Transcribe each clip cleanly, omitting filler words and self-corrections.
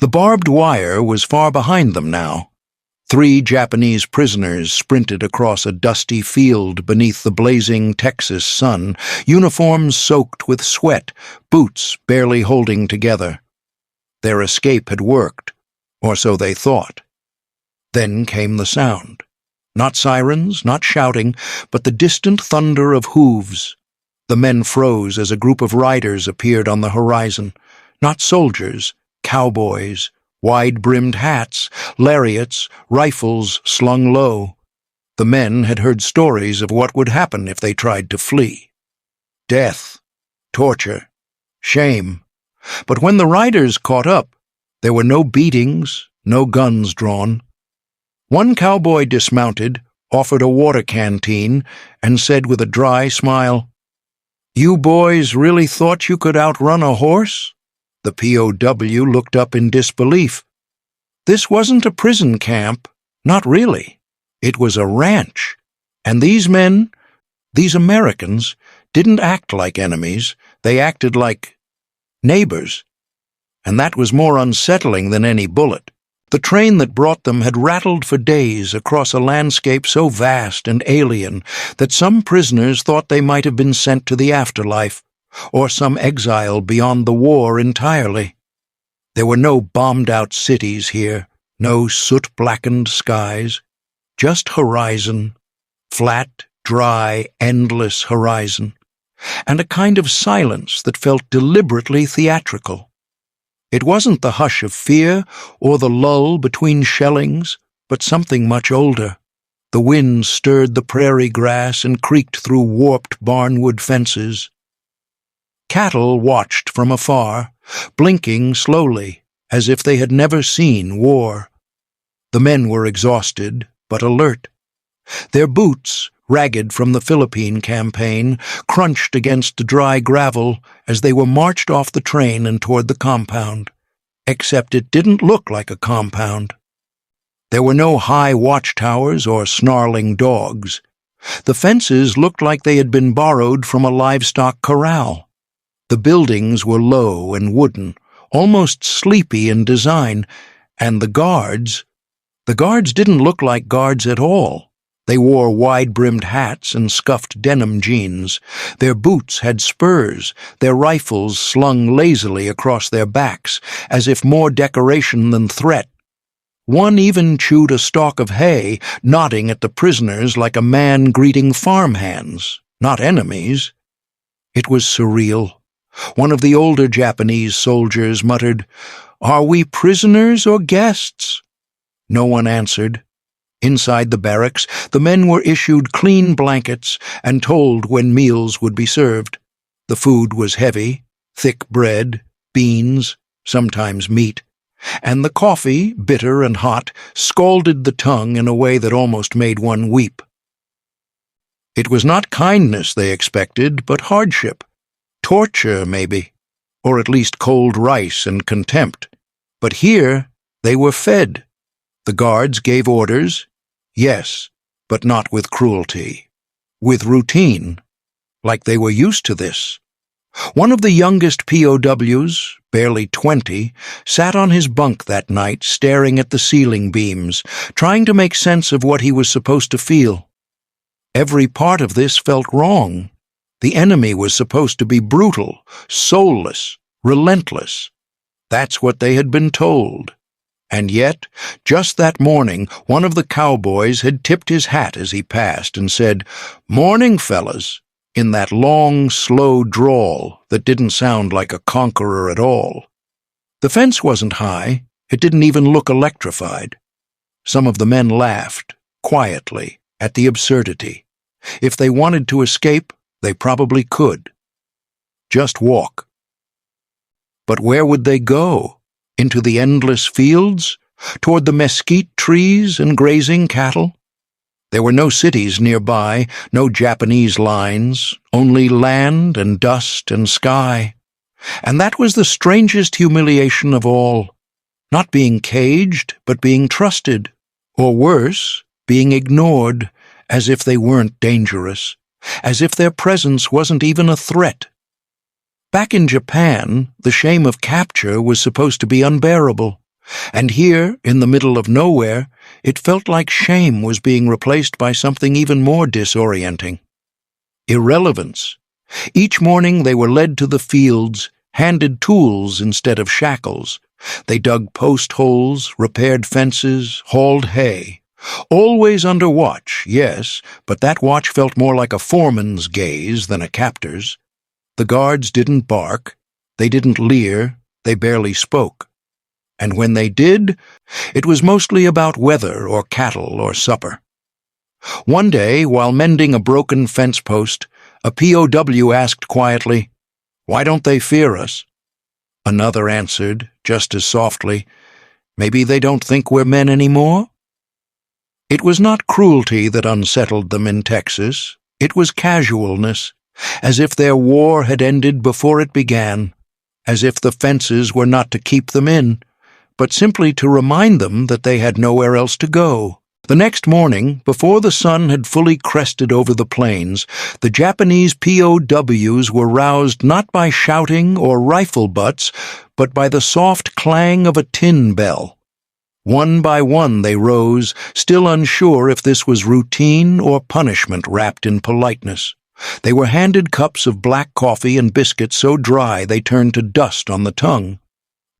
The barbed wire was far behind them now. 3 Japanese prisoners sprinted across a dusty field beneath the blazing Texas sun, uniforms soaked with sweat, boots barely holding together. Their escape had worked, or so they thought. Then came the sound. Not sirens, not shouting, but the distant thunder of hooves. The men froze as a group of riders appeared on the horizon. Not soldiers, cowboys, wide-brimmed hats, lariats, rifles slung low. The men had heard stories of what would happen if they tried to flee. Death, torture, shame. But when the riders caught up, there were no beatings, no guns drawn. One cowboy dismounted, offered a water canteen, and said with a dry smile, "You boys really thought you could outrun a horse?" The POW looked up in disbelief. This wasn't a prison camp, not really. It was a ranch, and these men, these Americans, didn't act like enemies. They acted like neighbors. And that was more unsettling than any bullet. The train that brought them had rattled for days across a landscape so vast and alien that some prisoners thought they might have been sent to the afterlife, or some exile beyond the war entirely. There were no bombed-out cities here, no soot-blackened skies, just horizon, flat, dry, endless horizon, and a kind of silence that felt deliberately theatrical. It wasn't the hush of fear or the lull between shellings, but something much older. The wind stirred the prairie grass and creaked through warped barnwood fences. Cattle watched from afar, blinking slowly, as if they had never seen war. The men were exhausted, but alert. Their boots, ragged from the Philippine campaign, crunched against the dry gravel as they were marched off the train and toward the compound. Except it didn't look like a compound. There were no high watchtowers or snarling dogs. The fences looked like they had been borrowed from a livestock corral. The buildings were low and wooden, almost sleepy in design, and the guards didn't look like guards at all. They wore wide-brimmed hats and scuffed denim jeans. Their boots had spurs, their rifles slung lazily across their backs, as if more decoration than threat. One even chewed a stalk of hay, nodding at the prisoners like a man greeting farmhands, not enemies. It was surreal. One of the older Japanese soldiers muttered, "Are we prisoners or guests?" No one answered. Inside the barracks, the men were issued clean blankets and told when meals would be served. The food was heavy, thick bread, beans, sometimes meat, and the coffee, bitter and hot, scalded the tongue in a way that almost made one weep. It was not kindness they expected, but hardship. Torture, maybe, or at least cold rice and contempt. But here they were fed. The guards gave orders, yes, but not with cruelty. With routine, like they were used to this. One of the youngest POWs, barely 20, sat on his bunk that night staring at the ceiling beams, trying to make sense of what he was supposed to feel. Every part of this felt wrong. The enemy was supposed to be brutal, soulless, relentless. That's what they had been told. And yet, just that morning, one of the cowboys had tipped his hat as he passed and said, "Morning, fellas," in that long, slow drawl that didn't sound like a conqueror at all. The fence wasn't high. It didn't even look electrified. Some of the men laughed, quietly, at the absurdity. If they wanted to escape, they probably could. Just walk. But where would they go? Into the endless fields? Toward the mesquite trees and grazing cattle? There were no cities nearby, no Japanese lines, only land and dust and sky. And that was the strangest humiliation of all. Not being caged, but being trusted. Or worse, being ignored, as if they weren't dangerous. As if their presence wasn't even a threat. Back in Japan, the shame of capture was supposed to be unbearable. And here, in the middle of nowhere, it felt like shame was being replaced by something even more disorienting. Irrelevance. Each morning they were led to the fields, handed tools instead of shackles. They dug post holes, repaired fences, hauled hay. Always under watch, yes, but that watch felt more like a foreman's gaze than a captor's. The guards didn't bark, they didn't leer, they barely spoke. And when they did, it was mostly about weather or cattle or supper. One day, while mending a broken fence post, a POW asked quietly, "Why don't they fear us?" Another answered, just as softly, "Maybe they don't think we're men anymore?" It was not cruelty that unsettled them in Texas. It was casualness, as if their war had ended before it began, as if the fences were not to keep them in, but simply to remind them that they had nowhere else to go. The next morning, before the sun had fully crested over the plains, the Japanese POWs were roused not by shouting or rifle butts, but by the soft clang of a tin bell. One by one they rose, still unsure if this was routine or punishment wrapped in politeness. They were handed cups of black coffee and biscuits so dry they turned to dust on the tongue.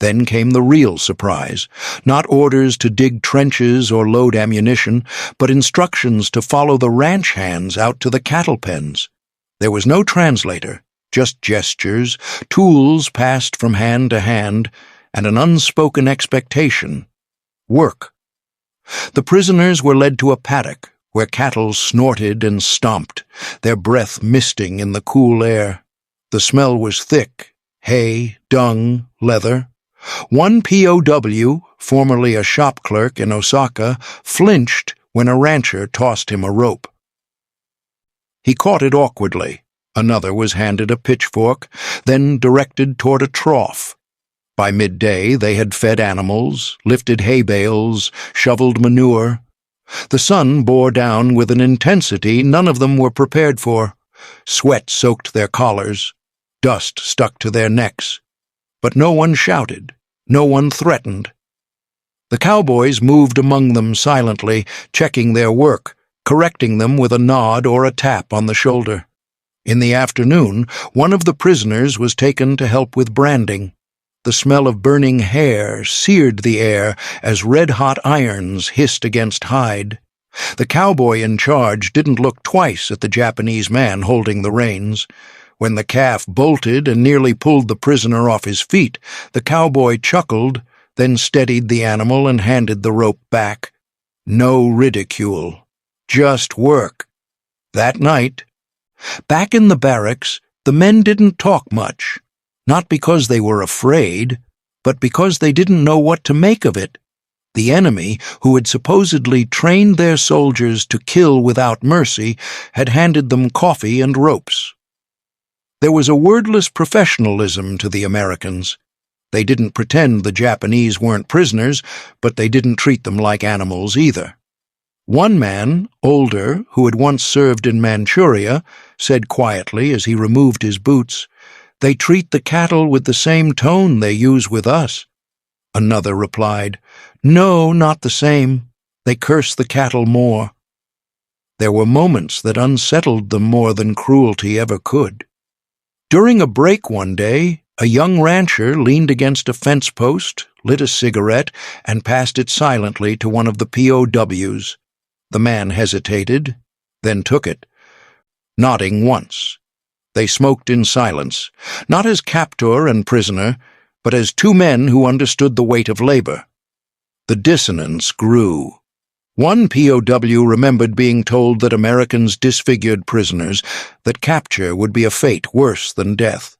Then came the real surprise, not orders to dig trenches or load ammunition, but instructions to follow the ranch hands out to the cattle pens. There was no translator, just gestures, tools passed from hand to hand, and an unspoken expectation. Work. The prisoners were led to a paddock, where cattle snorted and stomped, their breath misting in the cool air. The smell was thick, hay, dung, leather. One POW, formerly a shop clerk in Osaka, flinched when a rancher tossed him a rope. He caught it awkwardly. Another was handed a pitchfork, then directed toward a trough. By midday they had fed animals, lifted hay bales, shoveled manure. The sun bore down with an intensity none of them were prepared for. Sweat soaked their collars. Dust stuck to their necks. But no one shouted, no one threatened. The cowboys moved among them silently, checking their work, correcting them with a nod or a tap on the shoulder. In the afternoon, one of the prisoners was taken to help with branding. The smell of burning hair seared the air as red-hot irons hissed against hide. The cowboy in charge didn't look twice at the Japanese man holding the reins. When the calf bolted and nearly pulled the prisoner off his feet, the cowboy chuckled, then steadied the animal and handed the rope back. No ridicule. Just work. That night, back in the barracks, the men didn't talk much. Not because they were afraid, but because they didn't know what to make of it. The enemy, who had supposedly trained their soldiers to kill without mercy, had handed them coffee and ropes. There was a wordless professionalism to the Americans. They didn't pretend the Japanese weren't prisoners, but they didn't treat them like animals either. One man, older, who had once served in Manchuria, said quietly as he removed his boots, "They treat the cattle with the same tone they use with us." Another replied, "No, not the same. They curse the cattle more." There were moments that unsettled them more than cruelty ever could. During a break one day, a young rancher leaned against a fence post, lit a cigarette, and passed it silently to one of the POWs. The man hesitated, then took it, nodding once. They smoked in silence, not as captor and prisoner, but as two men who understood the weight of labor. The dissonance grew. One POW remembered being told that Americans disfigured prisoners, that capture would be a fate worse than death.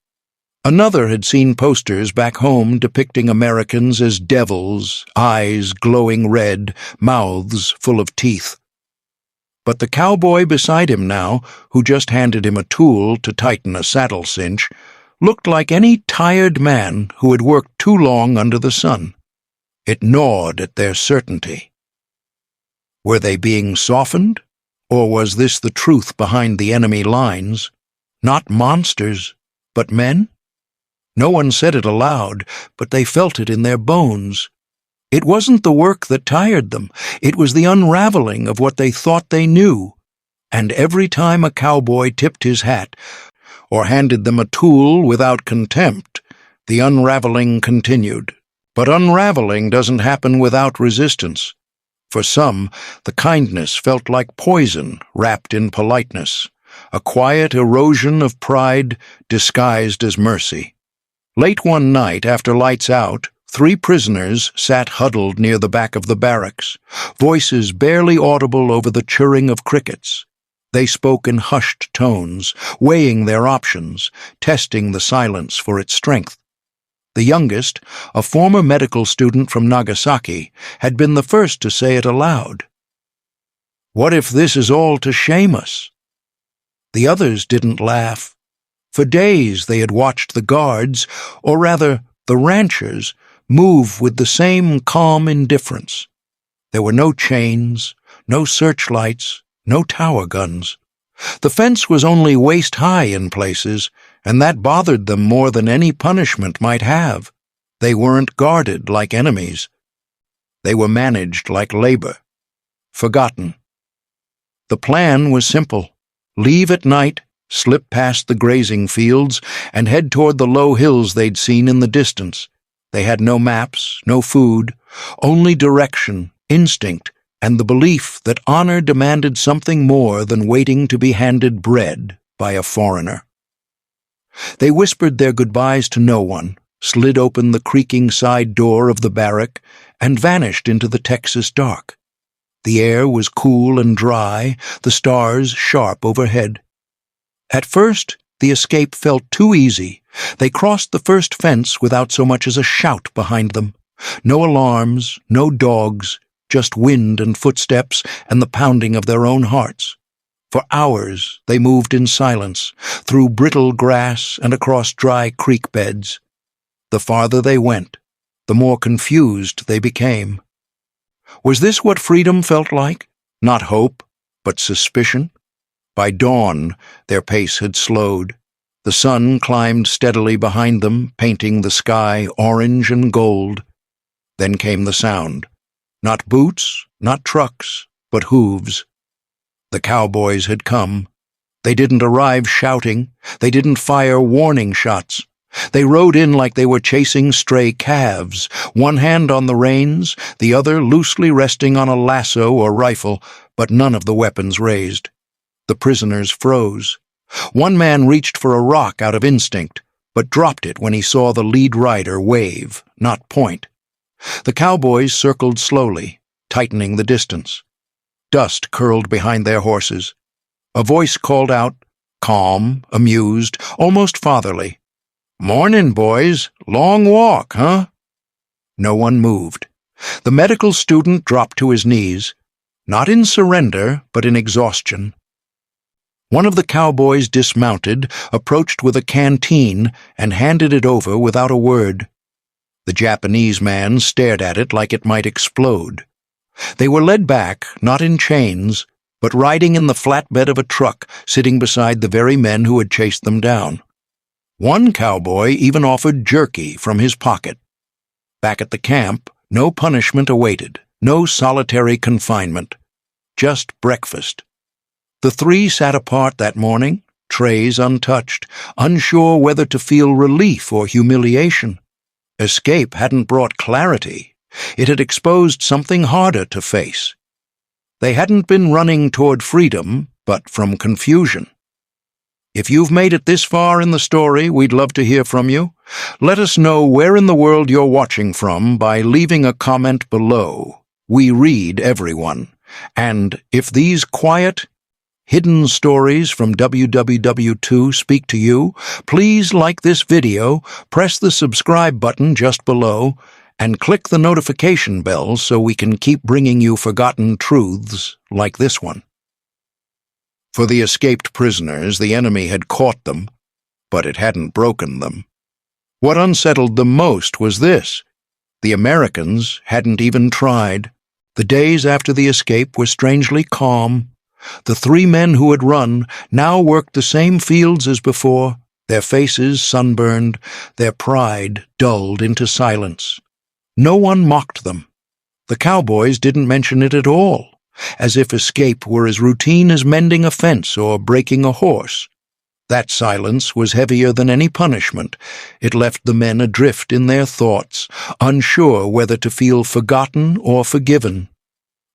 Another had seen posters back home depicting Americans as devils, eyes glowing red, mouths full of teeth. But the cowboy beside him now, who just handed him a tool to tighten a saddle cinch, looked like any tired man who had worked too long under the sun. It gnawed at their certainty. Were they being softened, or was this the truth behind the enemy lines? Not monsters, but men? No one said it aloud, but they felt it in their bones. It wasn't the work that tired them. It was the unraveling of what they thought they knew. And every time a cowboy tipped his hat or handed them a tool without contempt, the unraveling continued. But unraveling doesn't happen without resistance. For some, the kindness felt like poison wrapped in politeness, a quiet erosion of pride disguised as mercy. Late one night, after lights out, 3 prisoners sat huddled near the back of the barracks, voices barely audible over the chirring of crickets. They spoke in hushed tones, weighing their options, testing the silence for its strength. The youngest, a former medical student from Nagasaki, had been the first to say it aloud. "What if this is all to shame us?" The others didn't laugh. For days they had watched the guards, or rather the ranchers, move with the same calm indifference. There were no chains, no searchlights, no tower guns. The fence was only waist-high in places, and that bothered them more than any punishment might have. They weren't guarded like enemies. They were managed like labor, forgotten. The plan was simple. Leave at night, slip past the grazing fields, and head toward the low hills they'd seen in the distance. They had no maps, no food, only direction, instinct, and the belief that honor demanded something more than waiting to be handed bread by a foreigner. They whispered their goodbyes to no one, slid open the creaking side door of the barrack, and vanished into the Texas dark. The air was cool and dry, the stars sharp overhead. At first, the escape felt too easy. They crossed the first fence without so much as a shout behind them. No alarms, no dogs, just wind and footsteps and the pounding of their own hearts. For hours they moved in silence, through brittle grass and across dry creek beds. The farther they went, the more confused they became. Was this what freedom felt like? Not hope, but suspicion? By dawn, their pace had slowed. The sun climbed steadily behind them, painting the sky orange and gold. Then came the sound. Not boots, not trucks, but hooves. The cowboys had come. They didn't arrive shouting. They didn't fire warning shots. They rode in like they were chasing stray calves, one hand on the reins, the other loosely resting on a lasso or rifle, but none of the weapons raised. The prisoners froze. One man reached for a rock out of instinct, but dropped it when he saw the lead rider wave, not point. The cowboys circled slowly, tightening the distance. Dust curled behind their horses. A voice called out, calm, amused, almost fatherly. "Mornin', boys. Long walk, huh?" No one moved. The medical student dropped to his knees, not in surrender, but in exhaustion. One of the cowboys dismounted, approached with a canteen, and handed it over without a word. The Japanese man stared at it like it might explode. They were led back, not in chains, but riding in the flatbed of a truck, sitting beside the very men who had chased them down. One cowboy even offered jerky from his pocket. Back at the camp, no punishment awaited, no solitary confinement, just breakfast. The 3 sat apart that morning, trays untouched, unsure whether to feel relief or humiliation. Escape hadn't brought clarity. It had exposed something harder to face. They hadn't been running toward freedom, but from confusion. If you've made it this far in the story, we'd love to hear from you. Let us know where in the world you're watching from by leaving a comment below. We read everyone. And if these quiet, hidden stories from WWII speak to you, please like this video, press the subscribe button just below, and click the notification bell so we can keep bringing you forgotten truths like this one. For the escaped prisoners, the enemy had caught them, but it hadn't broken them. What unsettled them most was this: the Americans hadn't even tried. The days after the escape were strangely calm. The 3 men who had run now worked the same fields as before, their faces sunburned, their pride dulled into silence. No one mocked them. The cowboys didn't mention it at all, as if escape were as routine as mending a fence or breaking a horse. That silence was heavier than any punishment. It left the men adrift in their thoughts, unsure whether to feel forgotten or forgiven.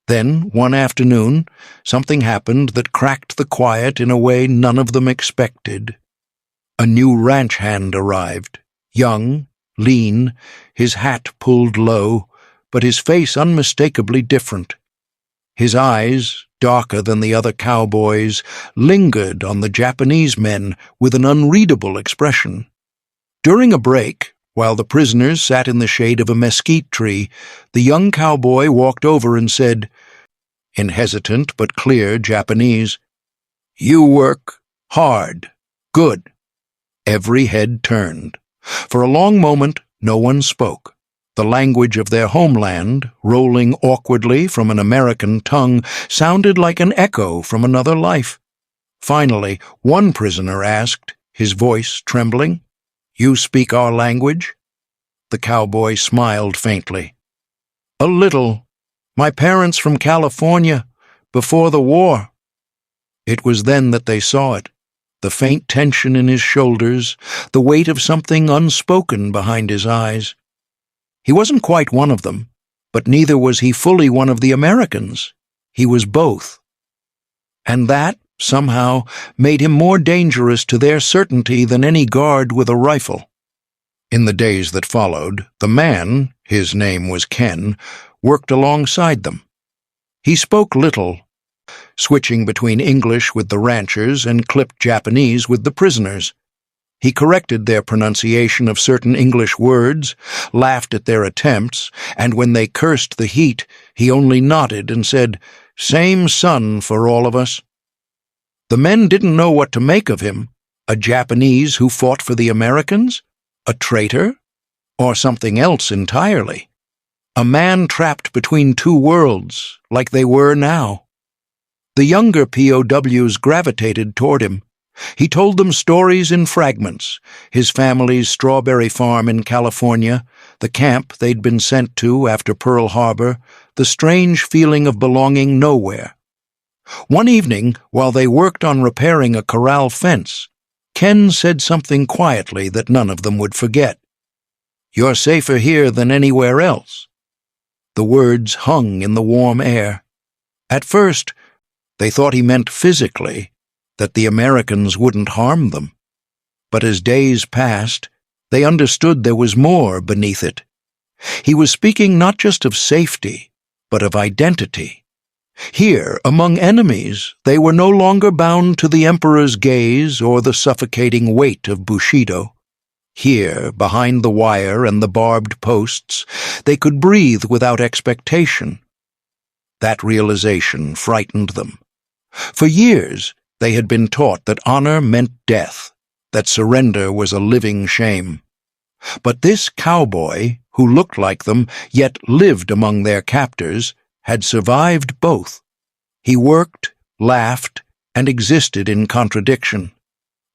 Then, one afternoon, something happened that cracked the quiet in a way none of them expected. A new ranch hand arrived, young, lean, his hat pulled low, but his face unmistakably different. His eyes, darker than the other cowboys, lingered on the Japanese men with an unreadable expression. During a break, while the prisoners sat in the shade of a mesquite tree, the young cowboy walked over and said, in hesitant but clear Japanese, "You work hard. Good." Every head turned. For a long moment, no one spoke. The language of their homeland, rolling awkwardly from an American tongue, sounded like an echo from another life. Finally, one prisoner asked, his voice trembling, "You speak our language?" The cowboy smiled faintly. "A little. My parents from California, before the war." It was then that they saw it, the faint tension in his shoulders, the weight of something unspoken behind his eyes. He wasn't quite one of them, but neither was he fully one of the Americans. He was both. And that, somehow, made him more dangerous to their certainty than any guard with a rifle. In the days that followed, the man, his name was Ken, worked alongside them. He spoke little, switching between English with the ranchers and clipped Japanese with the prisoners. He corrected their pronunciation of certain English words, laughed at their attempts, and when they cursed the heat, he only nodded and said, "Same sun for all of us." The men didn't know what to make of him. A Japanese who fought for the Americans? A traitor? Or something else entirely? A man trapped between two worlds, like they were now. The younger POWs gravitated toward him. He told them stories in fragments, his family's strawberry farm in California, the camp they'd been sent to after Pearl Harbor, the strange feeling of belonging nowhere. One evening, while they worked on repairing a corral fence, Ken said something quietly that none of them would forget. "You're safer here than anywhere else." The words hung in the warm air. At first, they thought he meant physically, that the Americans wouldn't harm them. But as days passed, they understood there was more beneath it. He was speaking not just of safety, but of identity. Here, among enemies, they were no longer bound to the emperor's gaze or the suffocating weight of Bushido. Here, behind the wire and the barbed posts, they could breathe without expectation. That realization frightened them. For years, they had been taught that honor meant death, that surrender was a living shame. But this cowboy, who looked like them, yet lived among their captors, had survived both. He worked, laughed, and existed in contradiction.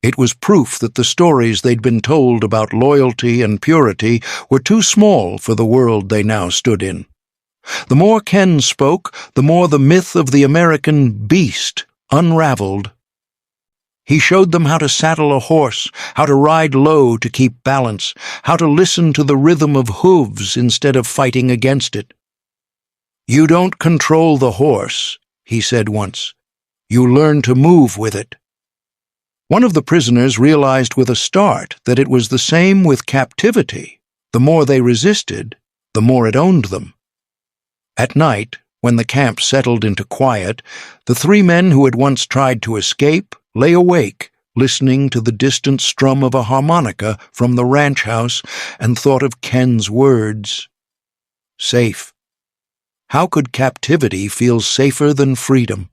It was proof that the stories they'd been told about loyalty and purity were too small for the world they now stood in. The more Ken spoke, the more the myth of the American beast unraveled. He showed them how to saddle a horse, how to ride low to keep balance, how to listen to the rhythm of hooves instead of fighting against it. "You don't control the horse," he said once. "You learn to move with it." One of the prisoners realized with a start that it was the same with captivity. The more they resisted, the more it owned them. At night, when the camp settled into quiet, the three men who had once tried to escape lay awake, listening to the distant strum of a harmonica from the ranch house, and thought of Ken's words. Safe. How could captivity feel safer than freedom?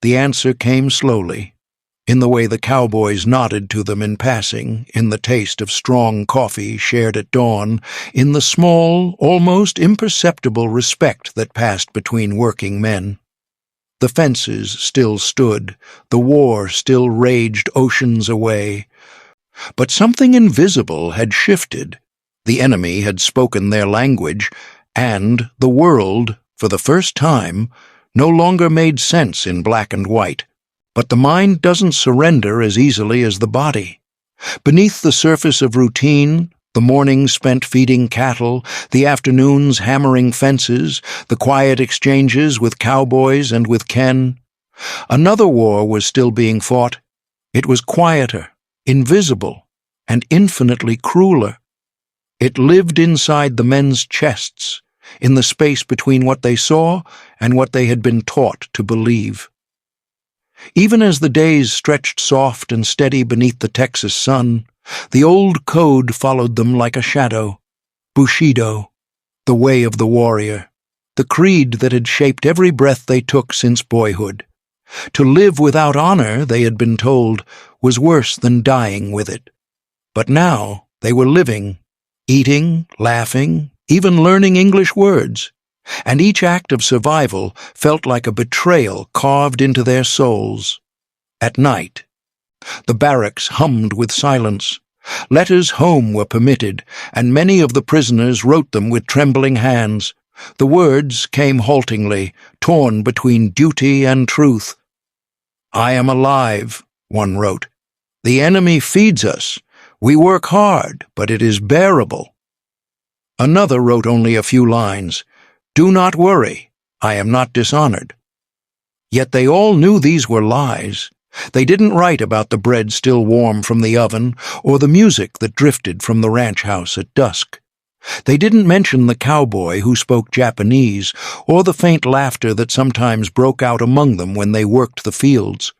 The answer came slowly, in the way the cowboys nodded to them in passing, in the taste of strong coffee shared at dawn, in the small, almost imperceptible respect that passed between working men. The fences still stood, the war still raged oceans away. But something invisible had shifted. The enemy had spoken their language, And the world, for the first time, no longer made sense in black and white. But the mind doesn't surrender as easily as the body. Beneath the surface of routine, the mornings spent feeding cattle, the afternoons hammering fences, the quiet exchanges with Cowboys and with Ken, another war was still being fought. It was quieter, invisible, and infinitely crueler. It lived inside the men's chests, in the space between what they saw and what they had been taught to believe. Even as the days stretched soft and steady beneath the Texas sun, the old code followed them like a shadow. Bushido, the way of the warrior, the creed that had shaped every breath they took since boyhood. To live without honor, they had been told, was worse than dying with it. But now they were living, eating, laughing, even learning English words, and each act of survival felt like a betrayal carved into their souls. At night, the barracks hummed with silence. Letters home were permitted, and many of the prisoners wrote them with trembling hands. The words came haltingly, torn between duty and truth. "I am alive," one wrote. "The enemy feeds us. We work hard, but it is bearable." Another wrote only a few lines. "Do not worry, I am not dishonored." Yet they all knew these were lies. They didn't write about the bread still warm from the oven or the music that drifted from the ranch house at dusk. They didn't mention the cowboy who spoke Japanese or the faint laughter that sometimes broke out among them when they worked the fields.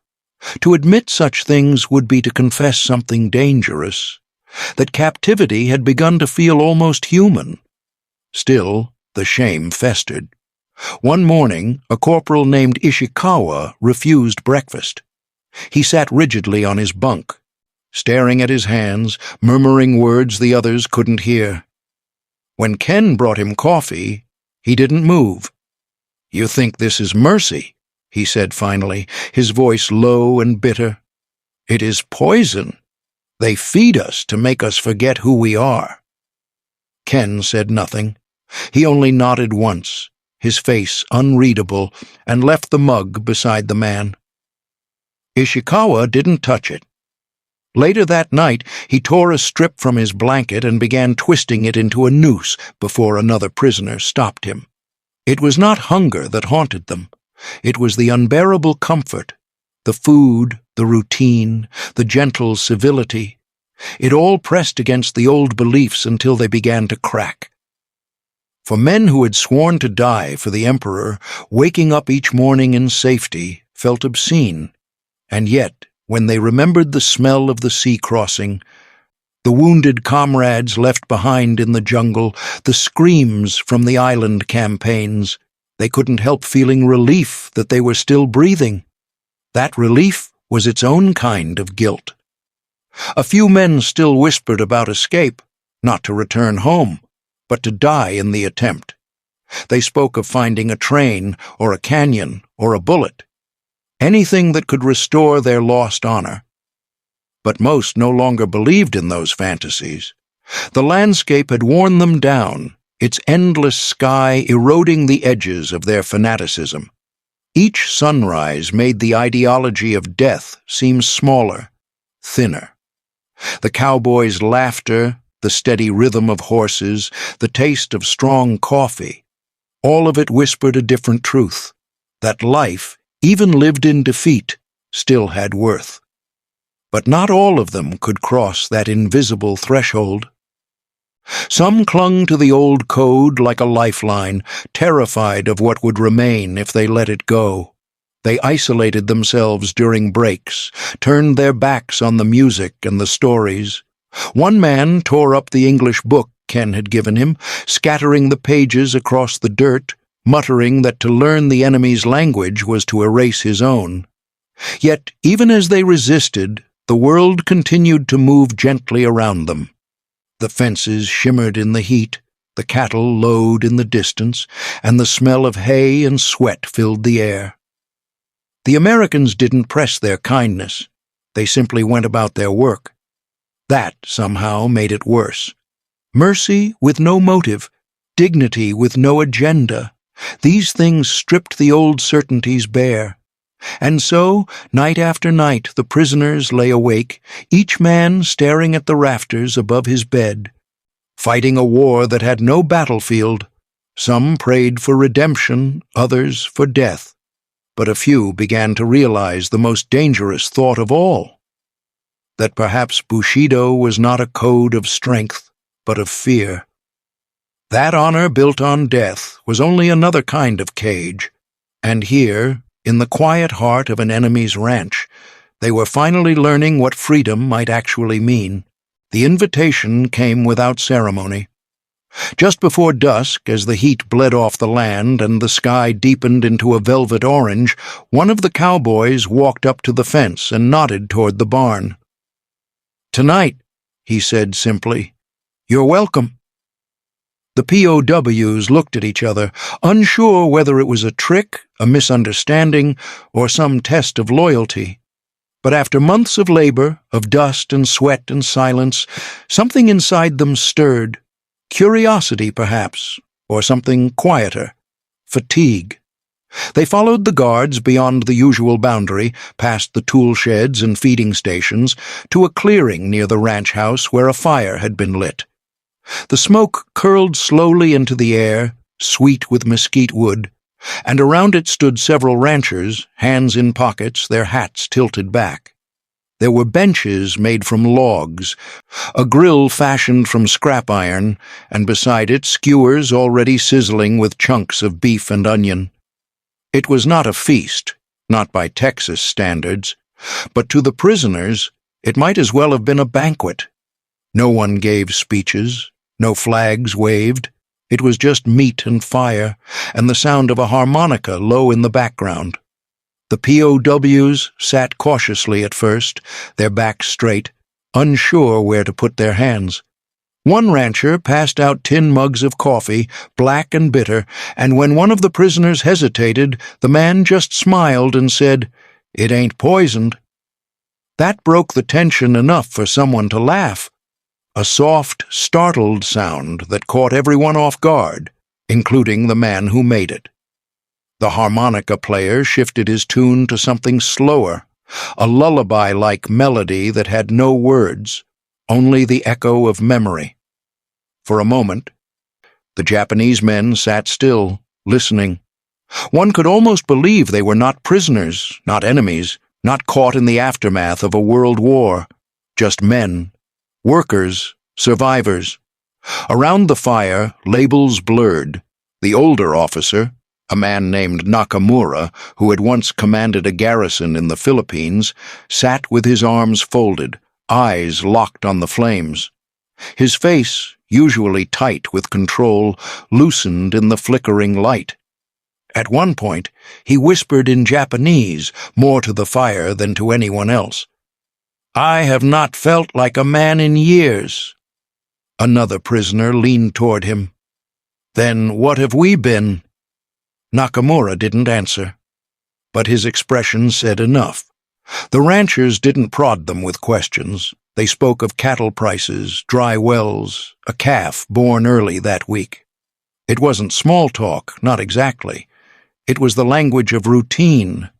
To admit such things would be to confess something dangerous, that captivity had begun to feel almost human. Still, the shame festered. One morning, a corporal named Ishikawa refused breakfast. He sat rigidly on his bunk, staring at his hands, murmuring words the others couldn't hear. When Ken brought him coffee, he didn't move. "You think this is mercy?" he said finally, his voice low and bitter. "It is poison. They feed us to make us forget who we are." Ken said nothing. He only nodded once, his face unreadable, and left the mug beside the man. Ishikawa didn't touch it. Later that night, he tore a strip from his blanket and began twisting it into a noose before another prisoner stopped him. It was not hunger that haunted them. It was the unbearable comfort, the food, the routine, the gentle civility. It all pressed against the old beliefs until they began to crack. For men who had sworn to die for the emperor, waking up each morning in safety felt obscene. And yet, when they remembered the smell of the sea crossing, the wounded comrades left behind in the jungle, the screams from the island campaigns, they couldn't help feeling relief that they were still breathing. That relief was its own kind of guilt. A few men still whispered about escape, not to return home, but to die in the attempt. They spoke of finding a train, or a canyon, or a bullet. Anything that could restore their lost honor. But most no longer believed in those fantasies. The landscape had worn them down, its endless sky eroding the edges of their fanaticism. Each sunrise made the ideology of death seem smaller, thinner. The cowboys' laughter, the steady rhythm of horses, the taste of strong coffee, all of it whispered a different truth, that life, even lived in defeat, still had worth. But not all of them could cross that invisible threshold. Some clung to the old code like a lifeline, terrified of what would remain if they let it go. They isolated themselves during breaks, turned their backs on the music and the stories. One man tore up the English book Ken had given him, scattering the pages across the dirt, muttering that to learn the enemy's language was to erase his own. Yet, even as they resisted, the world continued to move gently around them. The fences shimmered in the heat, the cattle lowed in the distance, and the smell of hay and sweat filled the air. The Americans didn't press their kindness. They simply went about their work. That, somehow, made it worse. Mercy with no motive, dignity with no agenda. These things stripped the old certainties bare. And so, night after night, the prisoners lay awake, each man staring at the rafters above his bed, fighting a war that had no battlefield. Some prayed for redemption, others for death. But a few began to realize the most dangerous thought of all, that perhaps Bushido was not a code of strength, but of fear. That honor built on death was only another kind of cage, and here, in the quiet heart of an enemy's ranch, they were finally learning what freedom might actually mean. The invitation came without ceremony. Just before dusk, as the heat bled off the land and the sky deepened into a velvet orange, one of the cowboys walked up to the fence and nodded toward the barn. "Tonight," he said simply, "you're welcome." The POWs looked at each other, unsure whether it was a trick, a misunderstanding, or some test of loyalty. But after months of labor, of dust and sweat and silence, something inside them stirred. Curiosity, perhaps, or something quieter. Fatigue. They followed the guards beyond the usual boundary, past the tool sheds and feeding stations, to a clearing near the ranch house where a fire had been lit. The smoke curled slowly into the air, sweet with mesquite wood, and around it stood several ranchers, hands in pockets, their hats tilted back. There were benches made from logs, a grill fashioned from scrap iron, and beside it skewers already sizzling with chunks of beef and onion. It was not a feast, not by Texas standards, but to the prisoners it might as well have been a banquet. No one gave speeches, no flags waved. It was just meat and fire, and the sound of a harmonica low in the background. The POWs sat cautiously at first, their backs straight, unsure where to put their hands. One rancher passed out tin mugs of coffee, black and bitter, and when one of the prisoners hesitated, the man just smiled and said, "It ain't poisoned." That broke the tension enough for someone to laugh. A soft, startled sound that caught everyone off guard, including the man who made it. The harmonica player shifted his tune to something slower, a lullaby-like melody that had no words, only the echo of memory. For a moment, the Japanese men sat still, listening. One could almost believe they were not prisoners, not enemies, not caught in the aftermath of a world war, just men, workers, survivors. Around the fire, labels blurred. The older officer, a man named Nakamura, who had once commanded a garrison in the Philippines, sat with his arms folded, eyes locked on the flames. His face, usually tight with control, loosened in the flickering light. At one point, he whispered in Japanese, more to the fire than to anyone else. "I have not felt like a man in years." Another prisoner leaned toward him. "Then what have we been?" Nakamura didn't answer, but his expression said enough. The ranchers didn't prod them with questions. They spoke of cattle prices, dry wells, a calf born early that week. It wasn't small talk, not exactly. It was the language of routine,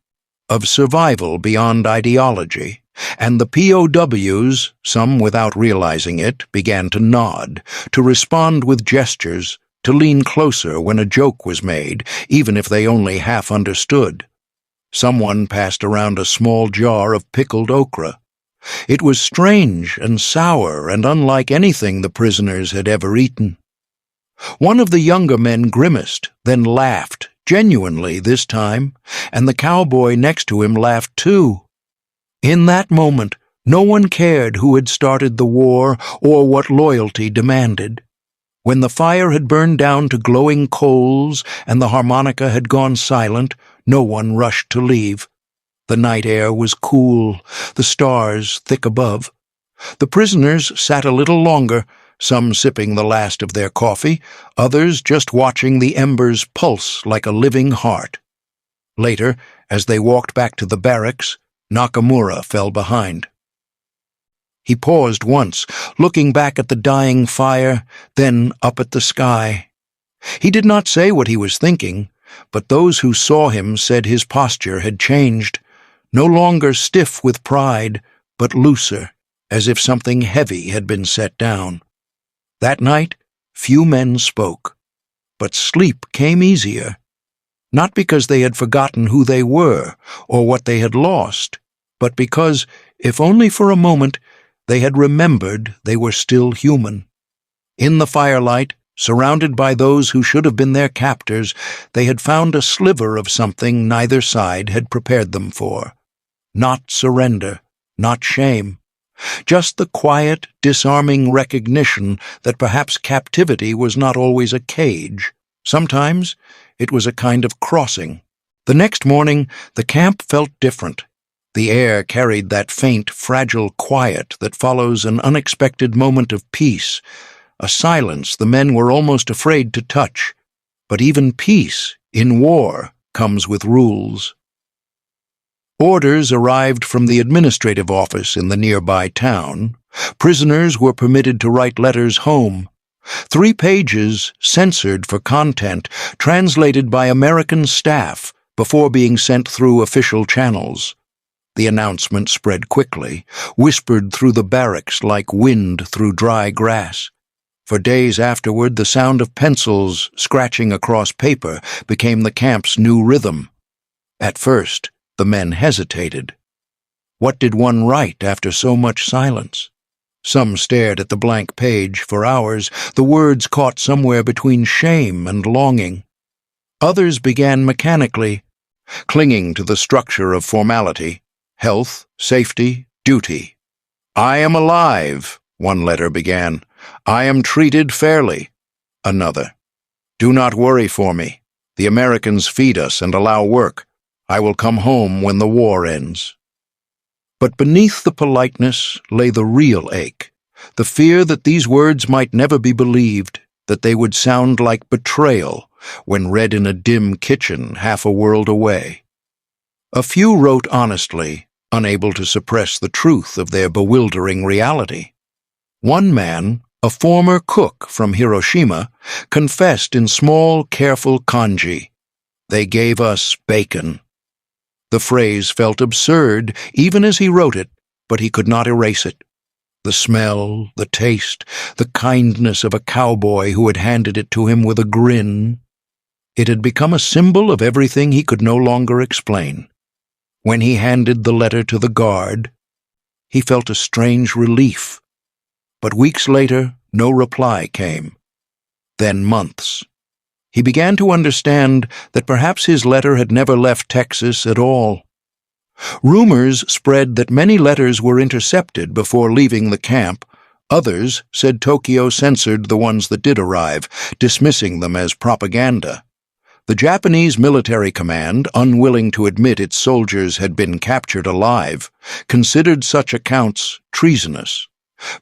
of survival beyond ideology, and the POWs, some without realizing it, began to nod, to respond with gestures, to lean closer when a joke was made, even if they only half understood. Someone passed around a small jar of pickled okra. It was strange and sour and unlike anything the prisoners had ever eaten. One of the younger men grimaced, then laughed, genuinely this time, and the cowboy next to him laughed too. In that moment, no one cared who had started the war or what loyalty demanded. When the fire had burned down to glowing coals and the harmonica had gone silent, no one rushed to leave. The night air was cool, the stars thick above. The prisoners sat a little longer, some sipping the last of their coffee, others just watching the embers pulse like a living heart. Later, as they walked back to the barracks, Nakamura fell behind. He paused once, looking back at the dying fire, then up at the sky. He did not say what he was thinking, but those who saw him said his posture had changed, no longer stiff with pride, but looser, as if something heavy had been set down. That night, few men spoke, but sleep came easier, not because they had forgotten who they were or what they had lost, but because, if only for a moment, they had remembered they were still human. In the firelight, surrounded by those who should have been their captors, they had found a sliver of something neither side had prepared them for. Not surrender, not shame. Just the quiet, disarming recognition that perhaps captivity was not always a cage. Sometimes it was a kind of crossing. The next morning, the camp felt different. The air carried that faint, fragile quiet that follows an unexpected moment of peace, a silence the men were almost afraid to touch. But even peace, in war, comes with rules. Orders arrived from the administrative office in the nearby town. Prisoners were permitted to write letters home. 3 pages, censored for content, translated by American staff before being sent through official channels. The announcement spread quickly, whispered through the barracks like wind through dry grass. For days afterward, the sound of pencils scratching across paper became the camp's new rhythm. At first, the men hesitated. What did one write after so much silence? Some stared at the blank page for hours, the words caught somewhere between shame and longing. Others began mechanically, clinging to the structure of formality: health, safety, duty. "I am alive," one letter began. "I am treated fairly," another. "Do not worry for me. The Americans feed us and allow work. I will come home when the war ends." But beneath the politeness lay the real ache, the fear that these words might never be believed, that they would sound like betrayal when read in a dim kitchen half a world away. A few wrote honestly, unable to suppress the truth of their bewildering reality. One man, a former cook from Hiroshima, confessed in small, careful kanji, "They gave us bacon." The phrase felt absurd even as he wrote it, but he could not erase it. The smell, the taste, the kindness of a cowboy who had handed it to him with a grin. It had become a symbol of everything he could no longer explain. When he handed the letter to the guard, he felt a strange relief. But weeks later, no reply came. Then months. He began to understand that perhaps his letter had never left Texas at all. Rumors spread that many letters were intercepted before leaving the camp. Others said Tokyo censored the ones that did arrive, dismissing them as propaganda. The Japanese military command, unwilling to admit its soldiers had been captured alive, considered such accounts treasonous.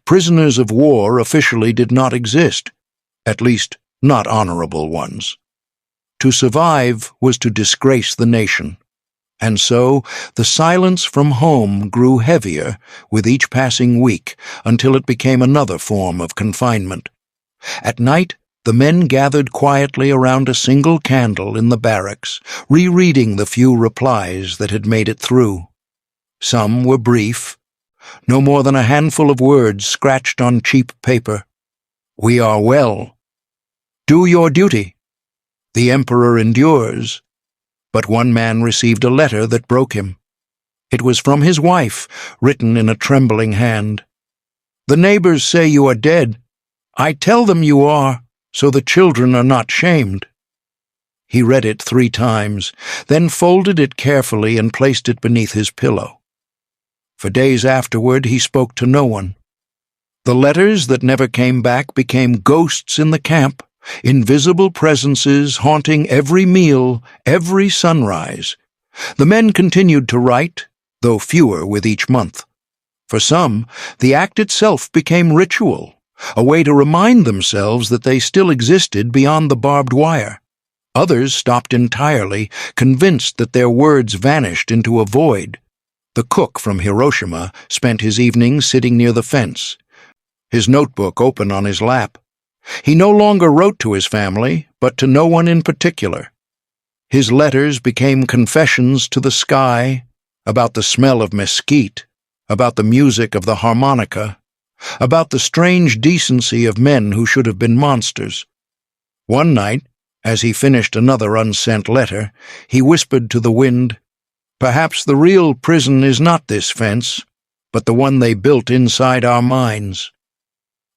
Prisoners of war officially did not exist, at least not honorable ones. To survive was to disgrace the nation, and so the silence from home grew heavier with each passing week until it became another form of confinement. At night, the men gathered quietly around a single candle in the barracks, rereading the few replies that had made it through. Some were brief, no more than a handful of words scratched on cheap paper. "We are well." "Do your duty." "The Emperor endures." But one man received a letter that broke him. It was from his wife, written in a trembling hand. "The neighbors say you are dead. I tell them you are, so the children are not shamed." He read it 3 times, then folded it carefully and placed it beneath his pillow. For days afterward he spoke to no one. The letters that never came back became ghosts in the camp, invisible presences haunting every meal, every sunrise. The men continued to write, though fewer with each month. For some, the act itself became ritual, a way to remind themselves that they still existed beyond the barbed wire. Others stopped entirely, convinced that their words vanished into a void. The cook from Hiroshima spent his evenings sitting near the fence, his notebook open on his lap. He no longer wrote to his family, but to no one in particular. His letters became confessions to the sky about the smell of mesquite, about the music of the harmonica, about the strange decency of men who should have been monsters. One night, as he finished another unsent letter, he whispered to the wind, "Perhaps the real prison is not this fence, but the one they built inside our minds."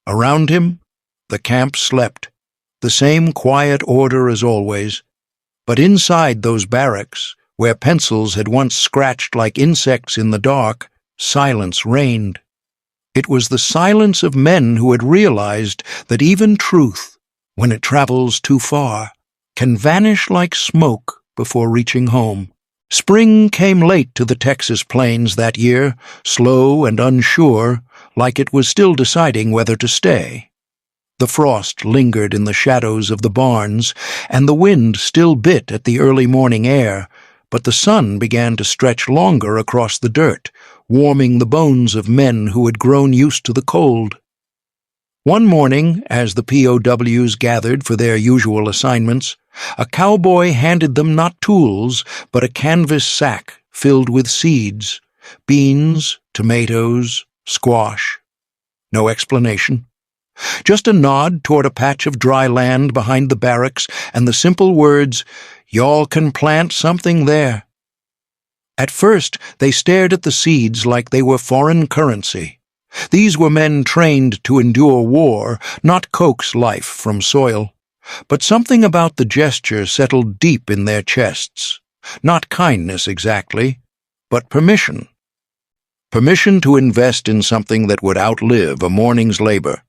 Around him, the camp slept, the same quiet order as always, but inside those barracks, where pencils had once scratched like insects in the dark, silence reigned. It was the silence of men who had realized that even truth, when it travels too far, can vanish like smoke before reaching home. Spring came late to the Texas plains that year, slow and unsure, like it was still deciding whether to stay. The frost lingered in the shadows of the barns, and the wind still bit at the early morning air, but the sun began to stretch longer across the dirt, warming the bones of men who had grown used to the cold. One morning, as the POWs gathered for their usual assignments, a cowboy handed them not tools, but a canvas sack filled with seeds, beans, tomatoes, squash. No explanation. Just a nod toward a patch of dry land behind the barracks and the simple words, "Y'all can plant something there." At first, they stared at the seeds like they were foreign currency. These were men trained to endure war, not coax life from soil. But something about the gesture settled deep in their chests. Not kindness exactly, but permission. Permission to invest in something that would outlive a morning's labor.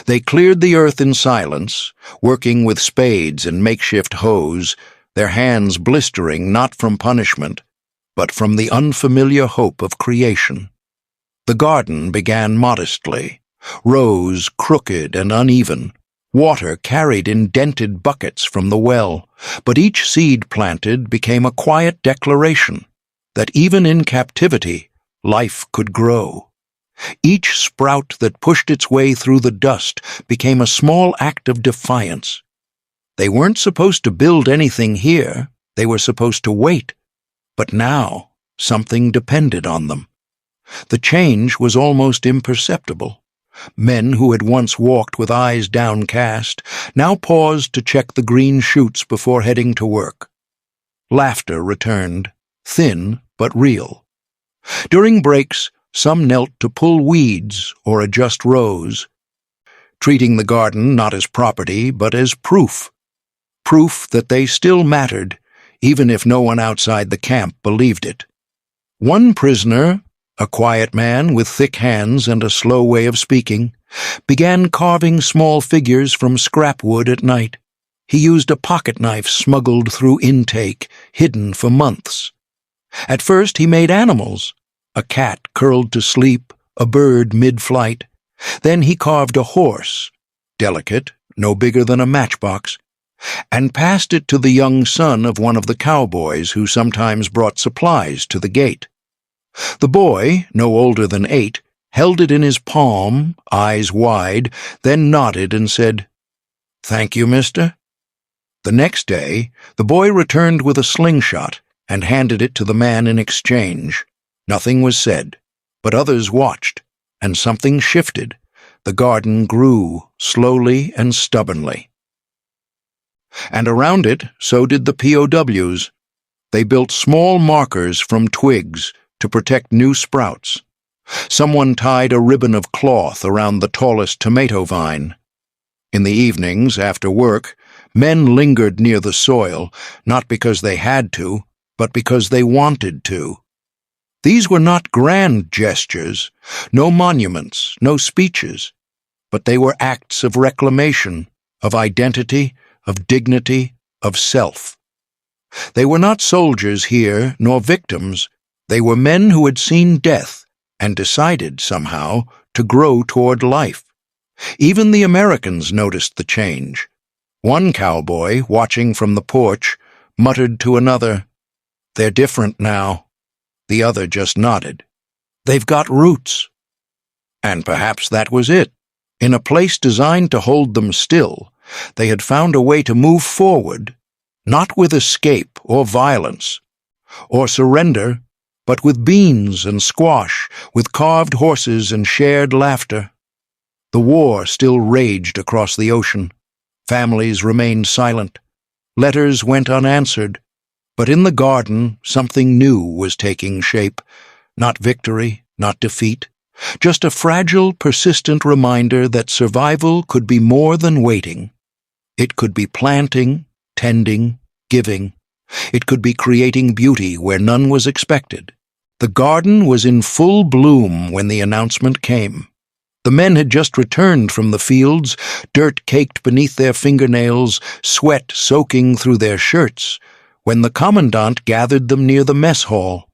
They cleared the earth in silence, working with spades and makeshift hoes, their hands blistering not from punishment, but from the unfamiliar hope of creation. The garden began modestly, rows crooked and uneven, water carried in dented buckets from the well, but each seed planted became a quiet declaration that even in captivity, life could grow. Each sprout that pushed its way through the dust became a small act of defiance. They weren't supposed to build anything here, they were supposed to wait, but now something depended on them. The change was almost imperceptible. Men who had once walked with eyes downcast now paused to check the green shoots before heading to work. Laughter returned, thin but real. During breaks, some knelt to pull weeds or adjust rows, treating the garden not as property but as proof. Proof that they still mattered, even if no one outside the camp believed it. One prisoner, a quiet man with thick hands and a slow way of speaking, began carving small figures from scrap wood at night. He used a pocket knife smuggled through intake, hidden for months. At first he made animals, a cat curled to sleep, a bird mid-flight. Then he carved a horse, delicate, no bigger than a matchbox, and passed it to the young son of one of the cowboys who sometimes brought supplies to the gate. The boy, no older than 8, held it in his palm, eyes wide, then nodded and said, "Thank you, mister." The next day, the boy returned with a slingshot and handed it to the man in exchange. Nothing was said, but others watched, and something shifted. The garden grew, slowly and stubbornly. And around it, so did the POWs. They built small markers from twigs to protect new sprouts. Someone tied a ribbon of cloth around the tallest tomato vine. In the evenings, after work, men lingered near the soil, not because they had to, but because they wanted to. These were not grand gestures, no monuments, no speeches, but they were acts of reclamation, of identity, of dignity, of self. They were not soldiers here, nor victims. They were men who had seen death and decided, somehow, to grow toward life. Even the Americans noticed the change. One cowboy, watching from the porch, muttered to another, "They're different now." The other just nodded. "They've got roots." And perhaps that was it. In a place designed to hold them still, they had found a way to move forward, not with escape or violence, or surrender, but with beans and squash, with carved horses and shared laughter. The war still raged across the ocean. Families remained silent. Letters went unanswered. But in the garden, something new was taking shape. Not victory, not defeat. Just a fragile, persistent reminder that survival could be more than waiting. It could be planting, tending, giving. It could be creating beauty where none was expected. The garden was in full bloom when the announcement came. The men had just returned from the fields, dirt caked beneath their fingernails, sweat soaking through their shirts, when the commandant gathered them near the mess hall.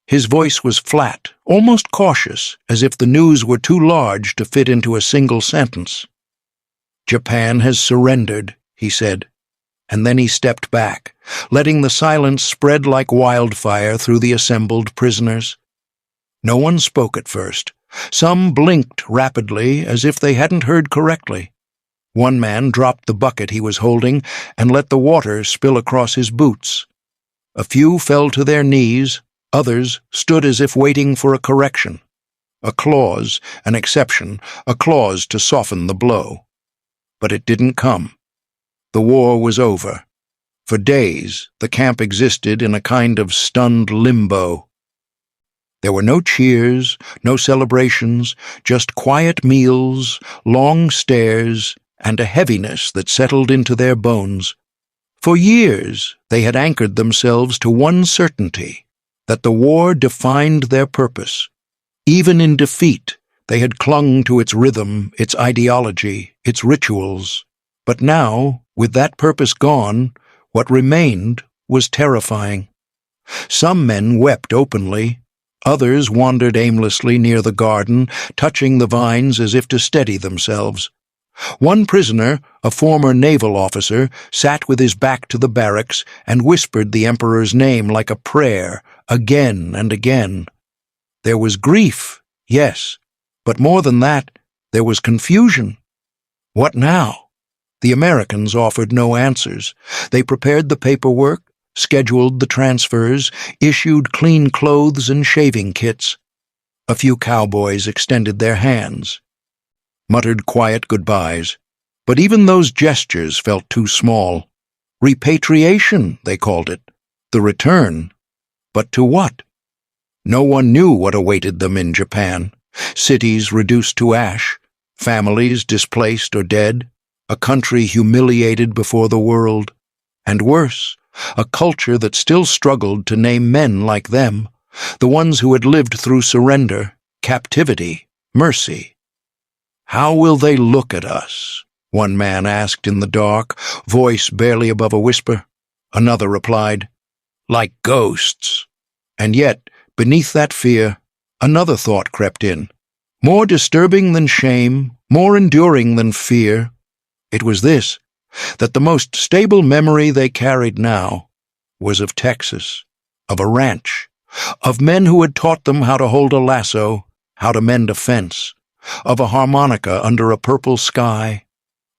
His voice was flat, almost cautious, as if the news were too large to fit into a single sentence. "Japan has surrendered," he said, and then he stepped back, letting the silence spread like wildfire through the assembled prisoners. No one spoke at first. Some blinked rapidly, as if they hadn't heard correctly. One man dropped the bucket he was holding and let the water spill across his boots. A few fell to their knees, others stood as if waiting for a correction. A clause, an exception, a clause to soften the blow. But it didn't come. The war was over. For days, the camp existed in a kind of stunned limbo. There were no cheers, no celebrations, just quiet meals, long stares, and a heaviness that settled into their bones. For years, they had anchored themselves to one certainty, that the war defined their purpose. Even in defeat, they had clung to its rhythm, its ideology, its rituals. But now, with that purpose gone, what remained was terrifying. Some men wept openly. Others wandered aimlessly near the garden, touching the vines as if to steady themselves. One prisoner, a former naval officer, sat with his back to the barracks and whispered the emperor's name like a prayer, again and again. There was grief, yes, but more than that, there was confusion. What now? The Americans offered no answers. They prepared the paperwork, scheduled the transfers, issued clean clothes and shaving kits. A few cowboys extended their hands, muttered quiet goodbyes, but even those gestures felt too small. Repatriation, they called it, the return. But to what? No one knew what awaited them in Japan. Cities reduced to ash, families displaced or dead, a country humiliated before the world, and worse, a culture that still struggled to name men like them, the ones who had lived through surrender, captivity, mercy. "How will they look at us?" one man asked in the dark, voice barely above a whisper. Another replied, "Like ghosts." And yet, beneath that fear, another thought crept in, more disturbing than shame, more enduring than fear. It was this, that the most stable memory they carried now was of Texas, of a ranch, of men who had taught them how to hold a lasso, how to mend a fence, of a harmonica under a purple sky,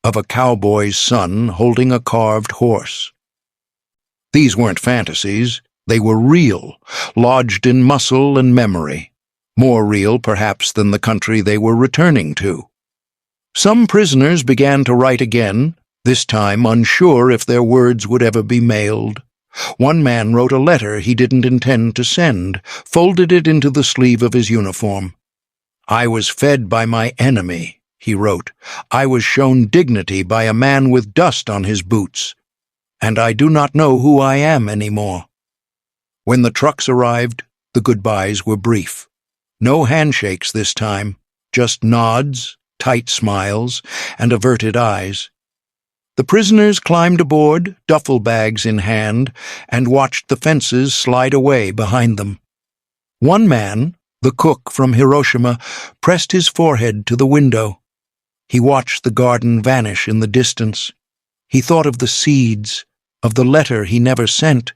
of a cowboy's son holding a carved horse. These weren't fantasies, they were real, lodged in muscle and memory, more real perhaps than the country they were returning to. Some prisoners began to write again, this time unsure if their words would ever be mailed. One man wrote a letter he didn't intend to send, folded it into the sleeve of his uniform. "I was fed by my enemy," he wrote. "I was shown dignity by a man with dust on his boots. And I do not know who I am anymore." When the trucks arrived, the goodbyes were brief. No handshakes this time, just nods, tight smiles, and averted eyes. The prisoners climbed aboard, duffel bags in hand, and watched the fences slide away behind them. One man, the cook from Hiroshima, pressed his forehead to the window. He watched the garden vanish in the distance. He thought of the seeds, of the letter he never sent,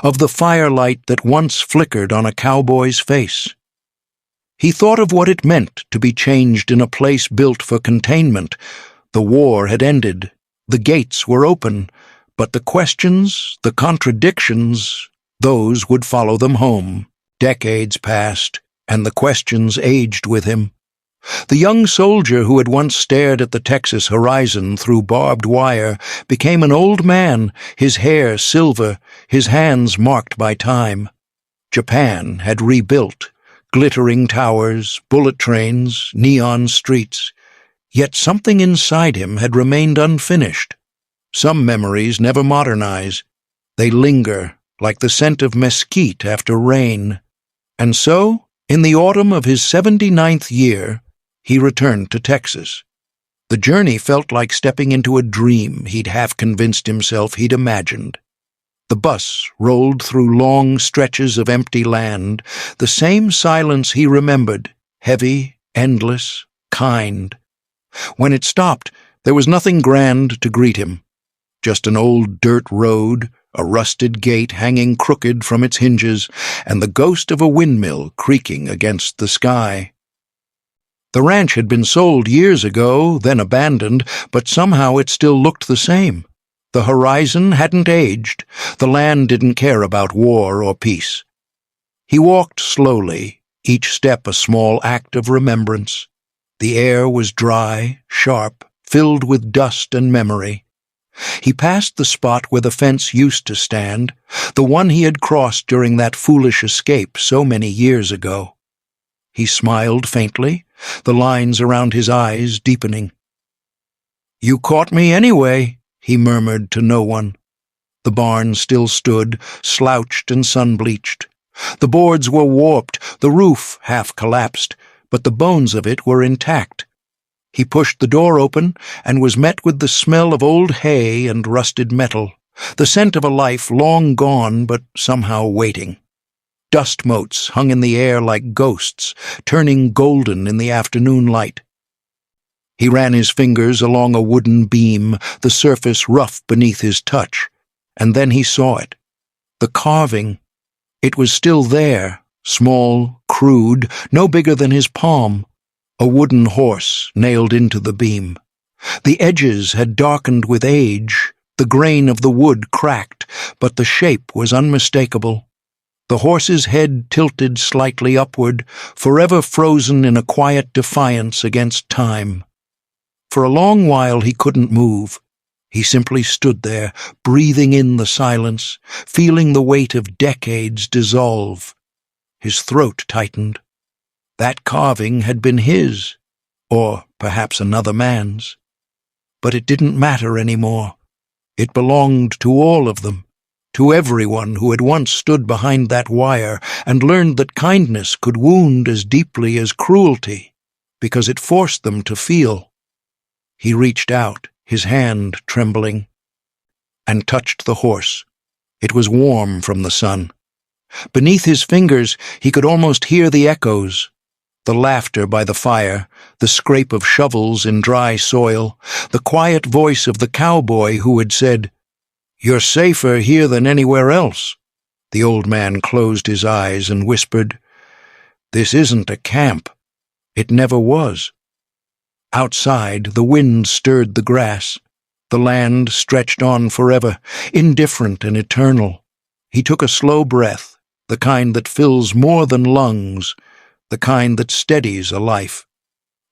of the firelight that once flickered on a cowboy's face. He thought of what it meant to be changed in a place built for containment. The war had ended. The gates were open. But the questions, the contradictions, those would follow them home. Decades passed, and the questions aged with him. The young soldier who had once stared at the Texas horizon through barbed wire became an old man, his hair silver, his hands marked by time. Japan had rebuilt. Glittering towers, bullet trains, neon streets. Yet something inside him had remained unfinished. Some memories never modernize. They linger, like the scent of mesquite after rain. And so, in the autumn of his 79th year, he returned to Texas. The journey felt like stepping into a dream he'd half convinced himself he'd imagined. The bus rolled through long stretches of empty land, the same silence he remembered, heavy, endless, kind. When it stopped, there was nothing grand to greet him. Just an old dirt road, a rusted gate hanging crooked from its hinges, and the ghost of a windmill creaking against the sky. The ranch had been sold years ago, then abandoned, but somehow it still looked the same. The horizon hadn't aged. The land didn't care about war or peace. He walked slowly, each step a small act of remembrance. The air was dry, sharp, filled with dust and memory. He passed the spot where the fence used to stand, the one he had crossed during that foolish escape so many years ago. He smiled faintly, the lines around his eyes deepening. "You caught me anyway," he murmured to no one. The barn still stood, slouched and sun-bleached. The boards were warped, the roof half collapsed, but the bones of it were intact. He pushed the door open and was met with the smell of old hay and rusted metal, the scent of a life long gone but somehow waiting. Dust motes hung in the air like ghosts, turning golden in the afternoon light. He ran his fingers along a wooden beam, the surface rough beneath his touch, and then he saw it. The carving. It was still there, small, crude, no bigger than his palm. A wooden horse nailed into the beam. The edges had darkened with age, the grain of the wood cracked, but the shape was unmistakable. The horse's head tilted slightly upward, forever frozen in a quiet defiance against time. For a long while he couldn't move. He simply stood there, breathing in the silence, feeling the weight of decades dissolve. His throat tightened. That carving had been his, or perhaps another man's. But it didn't matter anymore. It belonged to all of them, to everyone who had once stood behind that wire and learned that kindness could wound as deeply as cruelty, because it forced them to feel. He reached out, his hand trembling, and touched the horse. It was warm from the sun. Beneath his fingers he could almost hear the echoes. The laughter by the fire, the scrape of shovels in dry soil, the quiet voice of the cowboy who had said, "You're safer here than anywhere else." The old man closed his eyes and whispered, "This isn't a camp. It never was." Outside, the wind stirred the grass. The land stretched on forever, indifferent and eternal. He took a slow breath, the kind that fills more than lungs, the kind that steadies a life.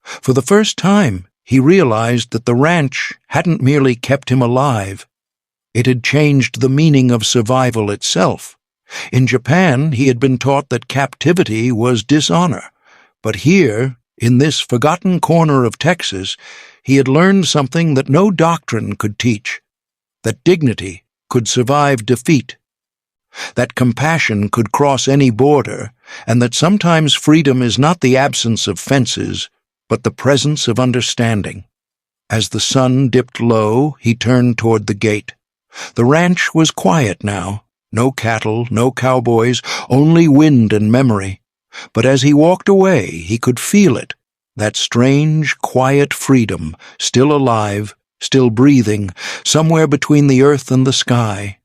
For the first time, he realized that the ranch hadn't merely kept him alive. It had changed the meaning of survival itself. In Japan, he had been taught that captivity was dishonor, but here, in this forgotten corner of Texas, he had learned something that no doctrine could teach, that dignity could survive defeat, that compassion could cross any border, and that sometimes freedom is not the absence of fences, but the presence of understanding. As the sun dipped low, he turned toward the gate. The ranch was quiet now, no cattle, no cowboys, only wind and memory. But as he walked away, he could feel it, that strange, quiet freedom, still alive, still breathing, somewhere between the earth and the sky.